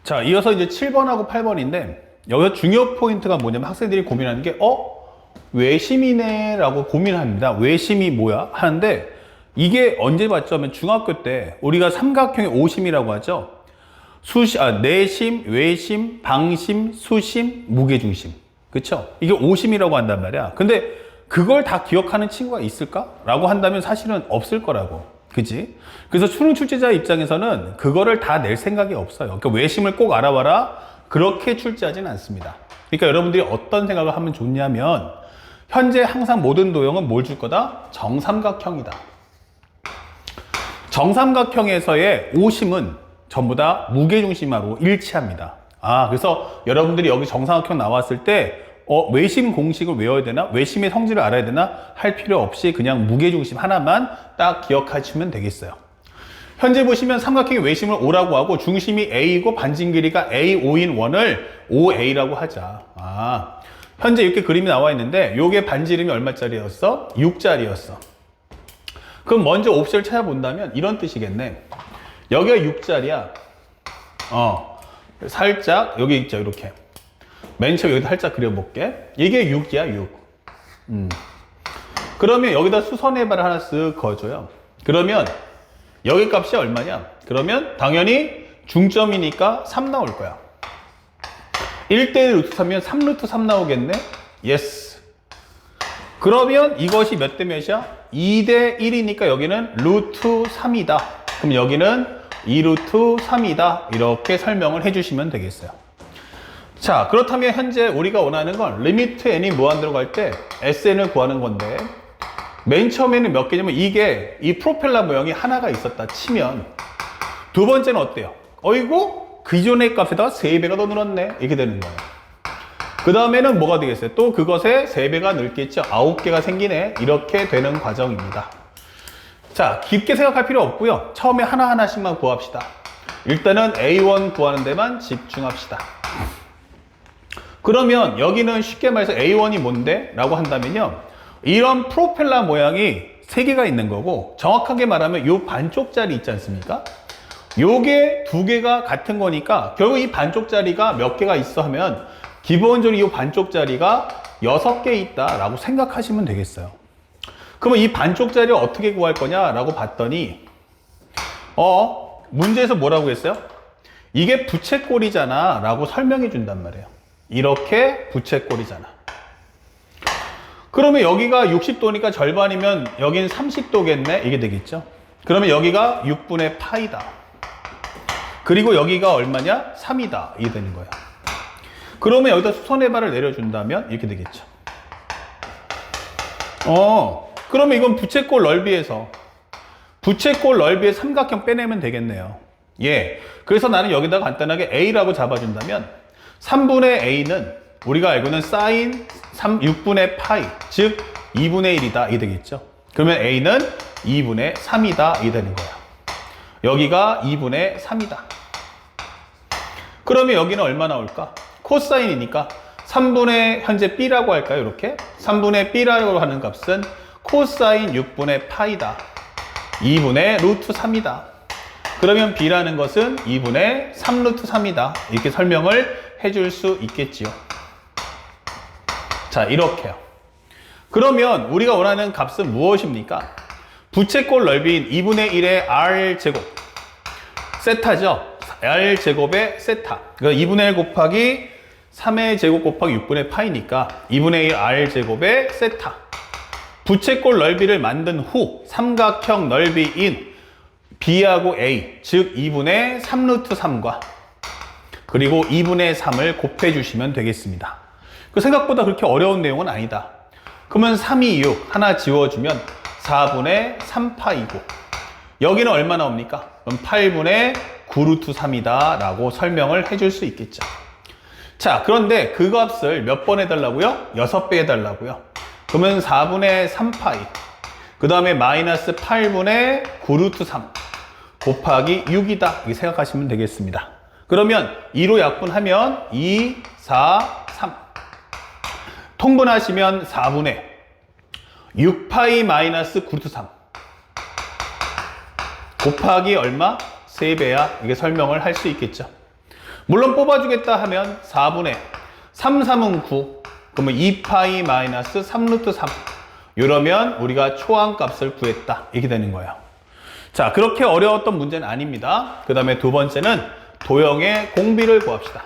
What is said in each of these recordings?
자, 이어서 이제 7번하고 8번인데, 여기서 중요 포인트가 뭐냐면 학생들이 고민하는 게, 외심이네 라고 고민합니다. 외심이 뭐야? 하는데, 이게 언제 봤죠? 하면 중학교 때 우리가 삼각형의 오심이라고 하죠. 내심, 외심, 방심, 수심, 무게중심. 그쵸? 이게 오심이라고 한단 말이야. 근데 그걸 다 기억하는 친구가 있을까? 라고 한다면 사실은 없을 거라고. 그지? 그래서 수능 출제자 입장에서는 그거를 다 낼 생각이 없어요. 그러니까 외심을 꼭 알아봐라. 그렇게 출제하진 않습니다. 그러니까 여러분들이 어떤 생각을 하면 좋냐면, 현재 항상 모든 도형은 뭘 줄 거다? 정삼각형이다. 정삼각형에서의 오심은 전부 다 무게중심하고 일치합니다. 그래서 여러분들이 여기 정삼각형 나왔을 때 외심 공식을 외워야 되나? 외심의 성질을 알아야 되나? 할 필요 없이 그냥 무게중심 하나만 딱 기억하시면 되겠어요. 현재 보시면 삼각형의 외심을 O라고 하고 중심이 A이고 반진 길이가 A5인 원을 OA라고 하자. 현재 이렇게 그림이 나와 있는데 요게 반지름이 얼마짜리였어? 6짜리였어. 그럼 먼저 옵션을 찾아본다면 이런 뜻이겠네. 여기가 6짜리야. 살짝 여기 있죠, 이렇게. 맨 처음 여기다 살짝 그려볼게. 이게 6이야, 6. 그러면 여기다 수선해봐를 하나 쓱 그어줘요. 그러면 여기 값이 얼마냐? 그러면 당연히 중점이니까 3 나올 거야. 1대1 루트 3이면 3 루트 3 나오겠네? 예스. 그러면 이것이 몇 대 몇이야? 2대 1이니까 여기는 루트 3이다. 그럼 여기는 2루트 3이다. 이렇게 설명을 해주시면 되겠어요. 자, 그렇다면 현재 우리가 원하는 건 리미트 n이 무한대로 갈 때 sn을 구하는 건데, 맨 처음에는 몇 개냐면 이게 이 프로펠러 모양이 하나가 있었다 치면, 두 번째는 어때요? 어이구, 기존의 값에다가 3배가 더 늘었네. 이렇게 되는 거예요. 그 다음에는 뭐가 되겠어요? 또 그것에 3배가 늘겠죠. 9개가 생기네. 이렇게 되는 과정입니다. 자, 깊게 생각할 필요 없고요. 처음에 하나하나씩만 구합시다. 일단은 A1 구하는 데만 집중합시다. 그러면 여기는 쉽게 말해서 A1이 뭔데? 라고 한다면요, 이런 프로펠러 모양이 3개가 있는 거고, 정확하게 말하면 요 반쪽짜리 있지 않습니까? 요게 2개가 같은 거니까 결국 이 반쪽짜리가 몇 개가 있어 하면 기본적으로 이 반쪽짜리가 6개 있다 라고 생각하시면 되겠어요. 그러면 이 반쪽짜리 어떻게 구할 거냐 라고 봤더니 문제에서 뭐라고 했어요? 이게 부채꼴이잖아 라고 설명해 준단 말이에요. 이렇게 부채꼴이잖아. 그러면 여기가 60도니까 절반이면 여긴 30도겠네? 이게 되겠죠? 그러면 여기가 6분의 파이다. 그리고 여기가 얼마냐? 3이다. 이게 되는 거예요. 그러면 여기다 수선해발을 내려준다면 이렇게 되겠죠. 그러면 이건 부채꼴 넓이에서 삼각형 빼내면 되겠네요. 예. 그래서 나는 여기다가 간단하게 A라고 잡아준다면 3분의 A는 우리가 알고는 사인 6분의 파이, 즉 2분의 1이다. 이게 되겠죠. 그러면 A는 2분의 3이다. 이게 되는 거야. 여기가 2분의 3이다. 그러면 여기는 얼마 나올까? 코사인이니까 3분의 현재 B라고 할까요? 이렇게 3분의 B라고 하는 값은 코사인 6분의 파이다. 2분의 루트 3이다. 그러면 B라는 것은 2분의 3 루트 3이다. 이렇게 설명을 해줄 수 있겠지요. 자, 이렇게요. 그러면 우리가 원하는 값은 무엇입니까? 부채꼴 넓이인 2분의 1의 R제곱. 세타죠? R제곱의 세타. 그러니까 2분의 1 곱하기 3의 제곱 곱하기 6분의 파이니까 2분의 1 R제곱의 세타. 부채꼴 넓이를 만든 후 삼각형 넓이인 B하고 A, 즉 2분의 3 루트 3과 그리고 2분의 3을 곱해주시면 되겠습니다. 생각보다 그렇게 어려운 내용은 아니다. 그러면 3, 2, 6 하나 지워주면 4분의 3파이고 여기는 얼마 나옵니까? 그럼 8분의 9 루트 3이다 라고 설명을 해줄 수 있겠죠. 자, 그런데 그 값을 몇 번 해달라고요? 6배 해달라고요. 그러면 4분의 3파이 그 다음에 마이너스 8분의 9 루트 3 곱하기 6이다 이렇게 생각하시면 되겠습니다. 그러면 2로 약분하면 2, 4, 3 통분하시면 4분의 6파이 마이너스 9 루트 3 곱하기 얼마? 3배야. 이게 설명을 할 수 있겠죠. 물론 뽑아주겠다 하면 4분의 3, 3은 9. 그러면 2파이 마이너스 3루트 3. 이러면 우리가 초항값을 구했다. 이렇게 되는 거예요. 자, 그렇게 어려웠던 문제는 아닙니다. 그 다음에 두 번째는 도형의 공비를 구합시다.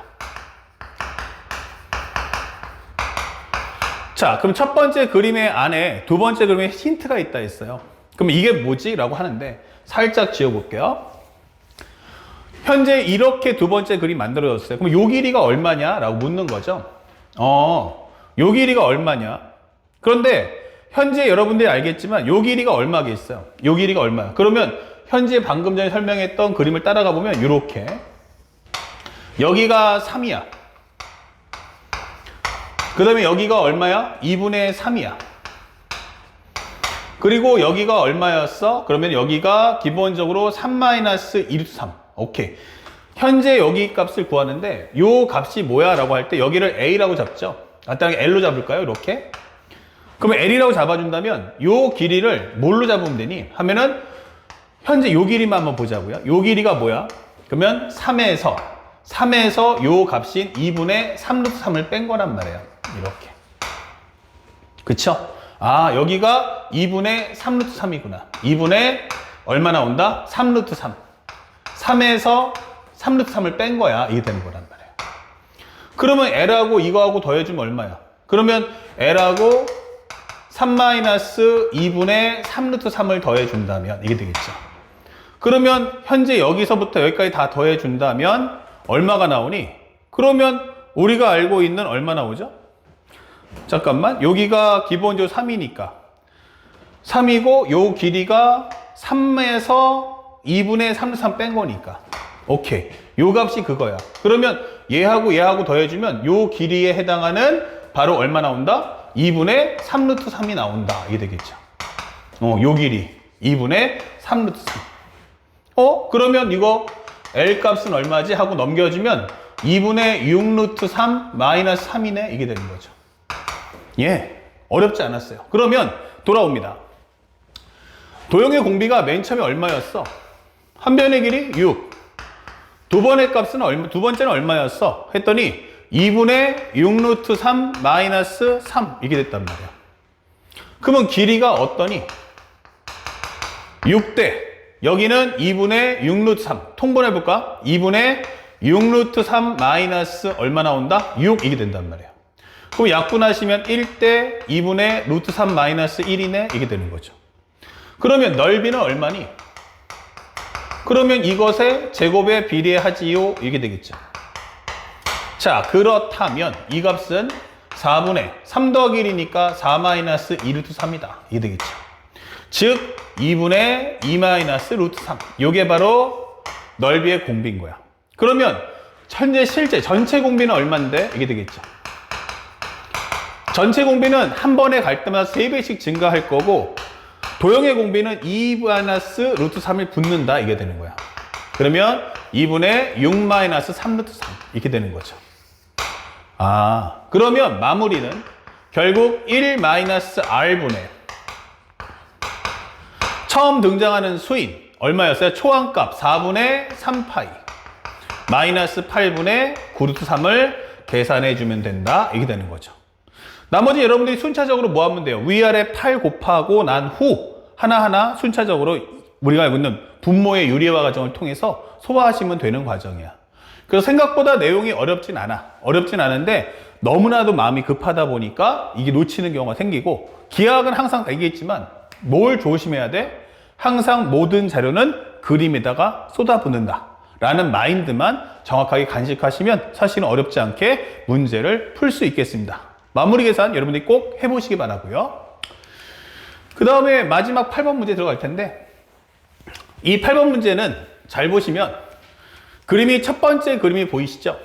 자, 그럼 첫 번째 그림의 안에 두 번째 그림에 힌트가 있다 했어요. 그럼 이게 뭐지? 라고 하는데 살짝 지워볼게요. 현재 이렇게 두 번째 그림 만들어졌어요. 그럼 요 길이가 얼마냐? 라고 묻는 거죠. 요 길이가 얼마냐? 그런데 현재 여러분들이 알겠지만 요 길이가 얼마겠어요? 요 길이가 얼마야? 그러면 현재 방금 전에 설명했던 그림을 따라가 보면 이렇게 여기가 3이야. 그 다음에 여기가 얼마야? 2분의 3이야. 그리고 여기가 얼마였어? 그러면 여기가 기본적으로 3-2루트 3. 오케이. 현재 여기 값을 구하는데 요 값이 뭐야? 라고 할 때 여기를 A라고 잡죠. 간단하게 L로 잡을까요? 이렇게. 그러면 L이라고 잡아준다면 요 길이를 뭘로 잡으면 되니? 하면은 현재 요 길이만 한번 보자고요. 요 길이가 뭐야? 그러면 3에서 요 값인 2분의 3루트 3을 뺀 거란 말이에요. 이렇게. 그쵸? 아, 여기가 2분의 3루트 3이구나. 2분의 얼마 나온다? 3루트 3. 3에서 3루트 3을 뺀 거야. 이게 되는 거란 말이에요. 그러면 L하고 이거하고 더해주면 얼마야? 그러면 L하고 3-2분의 3루트 3을 더해준다면 이게 되겠죠. 그러면 현재 여기서부터 여기까지 다 더해준다면 얼마가 나오니? 그러면 우리가 알고 있는 얼마 나오죠? 잠깐만, 여기가 기본적으로 3이니까 3이고 요 길이가 3에서 2분의 3루트 3 뺀 거니까 오케이, 요 값이 그거야. 그러면 얘하고 더해주면 요 길이에 해당하는 바로 얼마 나온다? 2분의 3루트 3이 나온다. 이게 되겠죠. 요 길이 2분의 3루트 3. 그러면 이거 L 값은 얼마지? 하고 넘겨주면 2분의 6루트 3 마이너스 3이네. 이게 되는 거죠. 예, 어렵지 않았어요. 그러면 돌아옵니다. 도형의 공비가 맨 처음에 얼마였어? 한 변의 길이 6. 두 번째는 얼마였어? 했더니 2분의 6루트 3 마이너스 3 이게 됐단 말이야. 그러면 길이가 어떠니? 6대 여기는 2분의 6루트 3 통분해볼까? 2분의 6루트 3 마이너스 얼마 나온다? 6 이게 된단 말이야. 그럼 약분하시면 1대 2분의 루트 3 마이너스 1이네 이게 되는 거죠. 그러면 넓이는 얼마니? 그러면 이것의 제곱에 비례하지요 이게 되겠죠. 자, 그렇다면 이 값은 4분의 3 더하기 1이니까 4 마이너스 2루트 3이다. 이게 되겠죠. 즉 2분의 2 마이너스 루트 3. 이게 바로 넓이의 공비인 거야. 그러면 현재 실제 전체 공비는 얼마인데? 이게 되겠죠. 전체 공비는 한 번에 갈 때마다 3배씩 증가할 거고 도형의 공비는 2 마이너스 루트 3을 붙는다. 이게 되는 거야. 그러면 2분의 6 마이너스 3 루트 3 이렇게 되는 거죠. 아, 그러면 마무리는 결국 1 마이너스 R분의 처음 등장하는 수인 얼마였어요? 초항값 4분의 3파이 마이너스 8분의 9루트 3을 계산해 주면 된다. 이게 되는 거죠. 나머지 여러분들이 순차적으로 뭐 하면 돼요? 위아래 8 곱하고 난 후 하나하나 순차적으로 우리가 알고 있는 분모의 유리화 과정을 통해서 소화하시면 되는 과정이야. 그래서 생각보다 내용이 어렵진 않아. 어렵진 않은데 너무나도 마음이 급하다 보니까 이게 놓치는 경우가 생기고 기하학은 항상 얘기했지만 뭘 조심해야 돼? 항상 모든 자료는 그림에다가 쏟아붓는다 라는 마인드만 정확하게 간직하시면 사실은 어렵지 않게 문제를 풀 수 있겠습니다. 마무리 계산 여러분들이 꼭 해보시기 바라고요. 그 다음에 마지막 8번 문제 들어갈 텐데 이 8번 문제는 잘 보시면 그림이 첫 번째 그림이 보이시죠?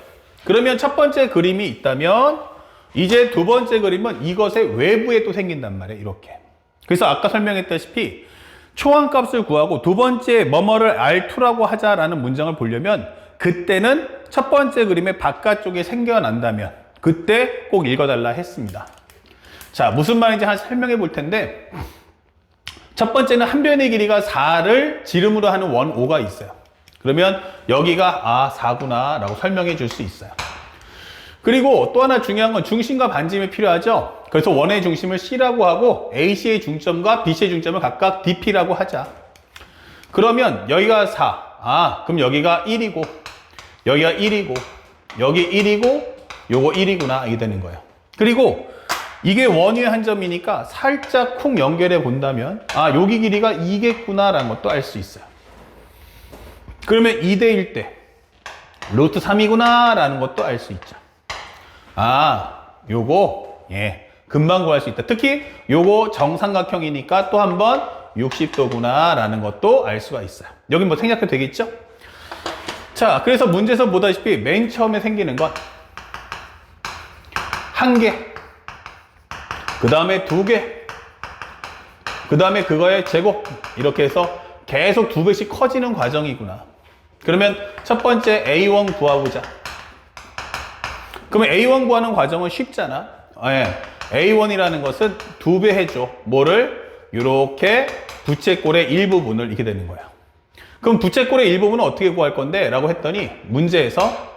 그러면 첫 번째 그림이 있다면 이제 두 번째 그림은 이것의 외부에 또 생긴단 말이에요. 이렇게. 그래서 아까 설명했다시피 초항값을 구하고 두 번째 뭐뭐를 R2라고 하자라는 문장을 보려면 그때는 첫 번째 그림의 바깥쪽에 생겨난다면 그때 꼭 읽어달라 했습니다. 자, 무슨 말인지 한 설명해 볼 텐데 첫 번째는 한 변의 길이가 4를 지름으로 하는 원 5가 있어요. 그러면 여기가 4구나 라고 설명해 줄 수 있어요. 그리고 또 하나 중요한 건 중심과 반지름이 필요하죠. 그래서 원의 중심을 C라고 하고 AC의 중점과 BC의 중점을 각각 DP라고 하자. 그러면 여기가 4. 그럼 여기가 1이고 여기가 1이고 여기 1이고 요거 1이구나 이게 되는 거예요. 그리고 이게 원위의 한 점이니까 살짝 쿵 연결해 본다면 여기 길이가 2겠구나 라는 것도 알 수 있어요. 그러면 2대 1 때 루트 3이구나 라는 것도 알 수 있죠. 요거 금방 구할 수 있다. 특히 요거 정삼각형이니까 또 한 번 60도구나 라는 것도 알 수가 있어요. 여기 뭐 생략해도 되겠죠? 자, 그래서 문제에서 보다시피 맨 처음에 생기는 건 한 개, 그 다음에 두 개, 그 다음에 그거의 제곱, 이렇게 해서 계속 2배씩 커지는 과정이구나. 그러면 첫 번째 A1 구해보자. 그러면 A1 구하는 과정은 쉽잖아. A1이라는 것은 2배 해줘. 뭐를? 이렇게 부채꼴의 일부분을 이렇게 되는 거야. 그럼 부채꼴의 일부분은 어떻게 구할 건데? 라고 했더니 문제에서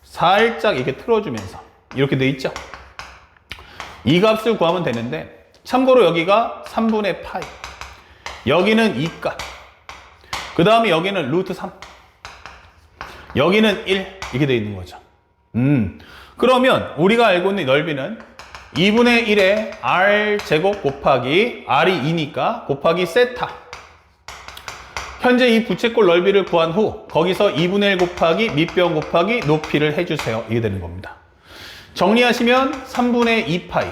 살짝 이렇게 틀어주면서 이렇게 돼 있죠. 이 값을 구하면 되는데 참고로 여기가 3분의 파이, 여기는 2값, 그 다음에 여기는 루트 3, 여기는 1 이렇게 돼 있는 거죠. 그러면 우리가 알고 있는 넓이는 2분의 1의 r 제곱 곱하기 r이 2니까 곱하기 세타. 현재 이 부채꼴 넓이를 구한 후 거기서 2분의 1 곱하기 밑변 곱하기 높이를 해주세요. 이게 되는 겁니다. 정리하시면 3분의 2파이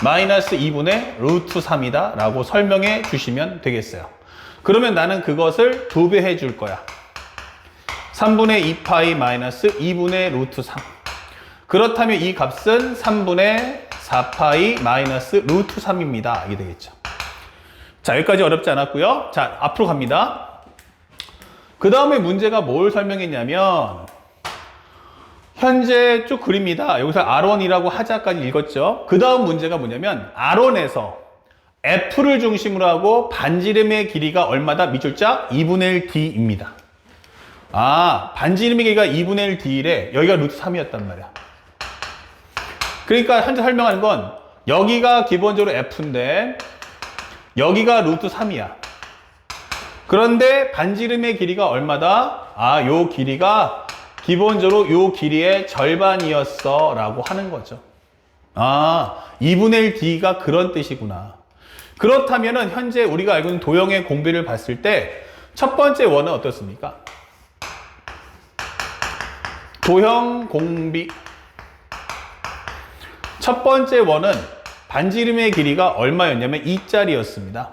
마이너스 2분의 루트 3이다 라고 설명해 주시면 되겠어요. 그러면 나는 그것을 2배 해줄 거야. 3분의 2파이 마이너스 2분의 루트 3. 그렇다면 이 값은 3분의 4파이 마이너스 루트 3입니다. 이게 되겠죠. 자, 여기까지 어렵지 않았고요. 자, 앞으로 갑니다. 그 다음에 문제가 뭘 설명했냐면 현재 쭉 그립니다. 여기서 R1이라고 하자까지 읽었죠. 그 다음 문제가 뭐냐면 R1에서 F를 중심으로 하고 반지름의 길이가 얼마다? 밑줄자 2분의 1D입니다. 반지름의 길이가 2분의 1D래. 여기가 루트 3이었단 말이야. 그러니까 현재 설명하는 건 여기가 기본적으로 F인데 여기가 루트 3이야. 그런데 반지름의 길이가 얼마다? 요 길이가 기본적으로 요 길이의 절반이었어 라고 하는 거죠. 2분의 1D가 그런 뜻이구나. 그렇다면 현재 우리가 알고 있는 도형의 공비를 봤을 때 첫 번째 원은 어떻습니까? 도형 공비. 첫 번째 원은 반지름의 길이가 얼마였냐면 2짜리였습니다.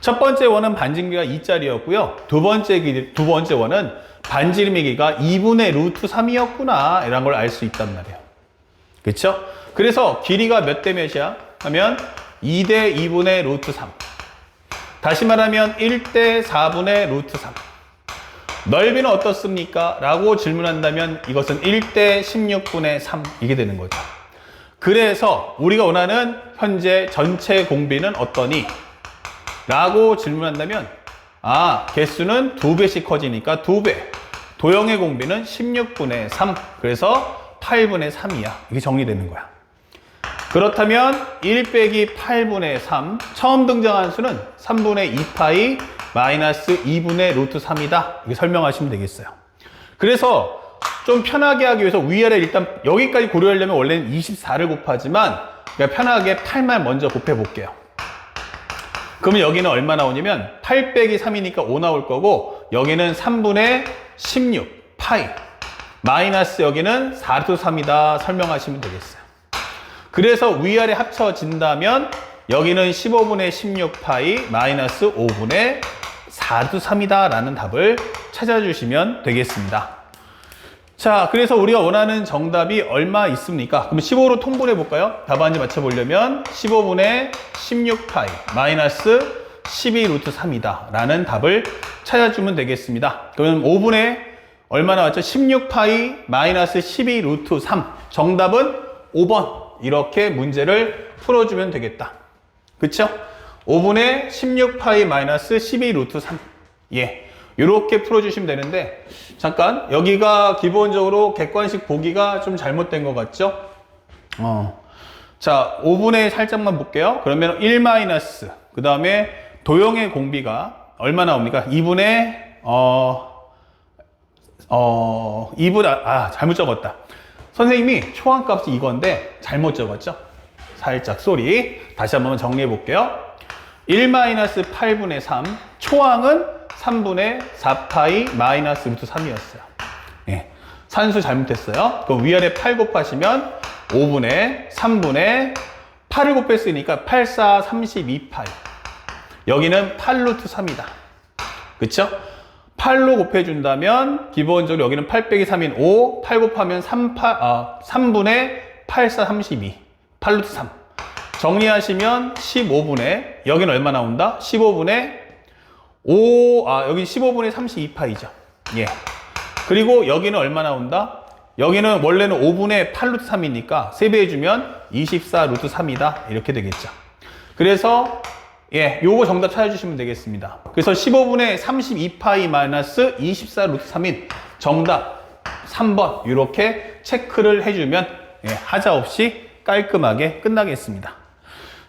첫 번째 원은 반지름 길이가 2짜리였고요. 두 번째 원은 반지름의 길이가 2분의 루트 3이었구나 이런 걸 알 수 있단 말이에요. 그렇죠? 그래서 길이가 몇 대 몇이야? 하면 2대 2분의 루트 3. 다시 말하면 1대 4분의 루트 3. 넓이는 어떻습니까? 라고 질문한다면 이것은 1대 16분의 3 이게 되는 거죠. 그래서 우리가 원하는 현재 전체 공비는 어떠니? 라고 질문한다면 개수는 2배씩 커지니까 2배. 도형의 공비는 16분의 3. 그래서 8분의 3이야. 이게 정리되는 거야. 그렇다면 1 빼기 8분의 3. 처음 등장한 수는 3분의 2파이 마이너스 2분의 루트 3이다. 이렇게 설명하시면 되겠어요. 그래서 좀 편하게 하기 위해서 위아래 일단 여기까지 고려하려면 원래는 24를 곱하지만 그냥 편하게 8만 먼저 곱해 볼게요. 그러면 여기는 얼마 나오냐면 8 빼기 3이니까 5 나올 거고 여기는 3분의 16 파이 마이너스 여기는 4루트 3이다 설명하시면 되겠어요. 그래서 위아래 합쳐진다면 여기는 15분의 16 파이 마이너스 5분의 4루트 3이다 라는 답을 찾아주시면 되겠습니다. 자, 그래서 우리가 원하는 정답이 얼마 있습니까? 그럼 15로 통분해 볼까요? 답안지 맞춰보려면 15분의 16파이 마이너스 12 루트 3이다 라는 답을 찾아주면 되겠습니다. 그러면 5분의 얼마 나왔죠? 16파이 마이너스 12 루트 3. 정답은 5번. 이렇게 문제를 풀어주면 되겠다. 그쵸? 5분의 16파이 마이너스 12 루트 3. 이렇게 풀어주시면 되는데, 잠깐 여기가 기본적으로 객관식 보기가 좀 잘못된 것 같죠? 자, 5분의 살짝만 볼게요. 그러면 1 마이너스, 그 다음에 도형의 공비가 얼마 나옵니까? 2분의 2분, 잘못 적었다. 선생님이 초항값이 이건데 잘못 적었죠? 살짝 쏘리. 다시 한번 정리해 볼게요. 1 마이너스 8분의 3, 초항은 3분의 4파이 마이너스 루트 3이었어요. 예, 산수 잘못했어요. 그럼 위아래 8 곱하시면 5분의 3분의 8을 곱했으니까 8, 4, 32파이. 여기는 8 루트 3이다. 그쵸? 8로 곱해준다면 기본적으로 여기는 8 빼기 3인 5, 8 곱하면 3분의 8, 4, 32. 8 루트 3. 정리하시면 15분의, 여기는 얼마 나온다? 15분의 여기 15분의 32파이죠. 예. 그리고 여기는 얼마 나온다? 여기는 원래는 5분의 8 루트 3이니까 3배 해주면 24 루트 3이다. 이렇게 되겠죠. 그래서 예, 요거 정답 찾아주시면 되겠습니다. 그래서 15분의 32파이 마이너스 24 루트 3인 정답 3번 이렇게 체크를 해주면 예, 하자 없이 깔끔하게 끝나겠습니다.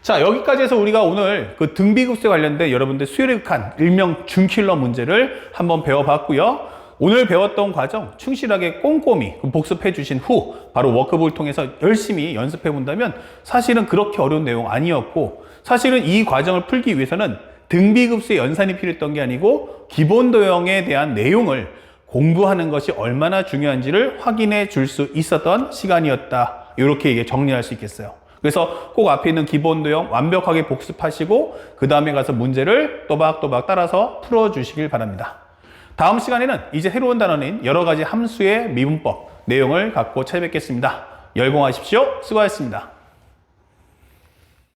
자, 여기까지 해서 우리가 오늘 그 등비급수에 관련된 여러분들 수열의 극한 일명 준킬러 문제를 한번 배워봤고요. 오늘 배웠던 과정 충실하게 꼼꼼히 복습해 주신 후 바로 워크북을 통해서 열심히 연습해 본다면 사실은 그렇게 어려운 내용 아니었고, 사실은 이 과정을 풀기 위해서는 등비급수의 연산이 필요했던 게 아니고 기본 도형에 대한 내용을 공부하는 것이 얼마나 중요한지를 확인해 줄 수 있었던 시간이었다. 이렇게 정리할 수 있겠어요. 그래서 꼭 앞에 있는 기본 도형 완벽하게 복습하시고 그 다음에 가서 문제를 또박또박 따라서 풀어주시길 바랍니다. 다음 시간에는 이제 새로운 단어인 여러 가지 함수의 미분법 내용을 갖고 찾아뵙겠습니다. 열공하십시오. 수고하셨습니다.